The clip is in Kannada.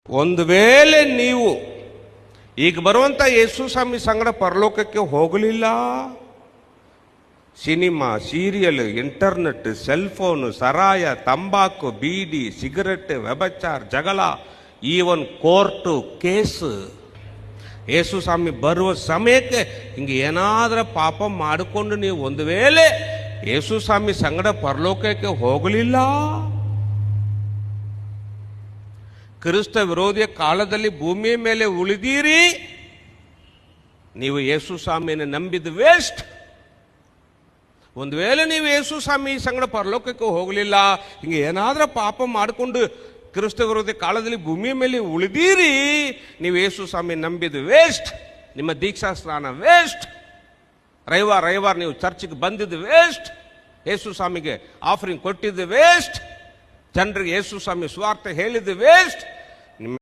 ಒಂದು ವೇಳೆ ನೀವು ಈಗ ಬರುವಂತ ಯೇಸು ಸ್ವಾಮಿ ಸಂಗಡ ಪರಲೋಕಕ್ಕೆ ಹೋಗಲಿಲ್ಲ, cinema, serial, internet, cell phone, ಸರಾಯ, ತಂಬಾಕು, ಬೀಡಿ, ಸಿಗರೆಟ್, ವ್ಯಭಿಚಾರ, ಜಗಳ, ಈವನ್ ಕೋರ್ಟು ಕೇಸ್, ಯೇಸು ಸ್ವಾಮಿ ಬರುವ ಸಮಯಕ್ಕೆ ಹಿಂಗೆ ಏನಾದರೂ ಪಾಪ ಮಾಡಿಕೊಂಡು ನೀವು ಒಂದು ವೇಳೆ ಯೇಸು ಸ್ವಾಮಿ ಸಂಗಡ ಪರಲೋಕಕ್ಕೆ ಹೋಗಲಿಲ್ಲ, ಕ್ರಿಸ್ತ ವಿರೋಧಿಯ ಕಾಲದಲ್ಲಿ ಭೂಮಿಯ ಮೇಲೆ ಉಳಿದೀರಿ, ನೀವು ಯೇಸು ಸ್ವಾಮಿಯನ್ನು ನಂಬಿದ ವೇಸ್ಟ್. ಒಂದು ವೇಳೆ ನೀವು ಯೇಸು ಸ್ವಾಮಿ ಸಂಗಡ ಪರಲೋಕಕ್ಕೆ ಹೋಗಲಿಲ್ಲ, ಹಿಂಗೆ ಏನಾದರೂ ಪಾಪ ಮಾಡಿಕೊಂಡು ಕ್ರಿಸ್ತ ವಿರೋಧಿ ಕಾಲದಲ್ಲಿ ಭೂಮಿಯ ಮೇಲೆ ಉಳಿದೀರಿ, ನೀವು ಯೇಸು ಸ್ವಾಮಿ ನಂಬಿದ ವೇಸ್ಟ್. ನಿಮ್ಮ ದೀಕ್ಷಾ ಸ್ನಾನ ವೇಸ್ಟ್. ರವಿವಾರ ನೀವು ಚರ್ಚಿಗೆ ಬಂದಿದ್ದು ವೇಸ್ಟ್. ಯೇಸು ಸ್ವಾಮಿಗೆ ಆಫರಿಂಗ್ ಕೊಟ್ಟಿದ್ದು ವೇಸ್ಟ್. ಜನರಿಗೆ ಯೇಸು ಸ್ವಾಮಿ ಸ್ವಾರ್ಥ ಹೇಳಿದ್ದು ವೇಸ್ಟ್.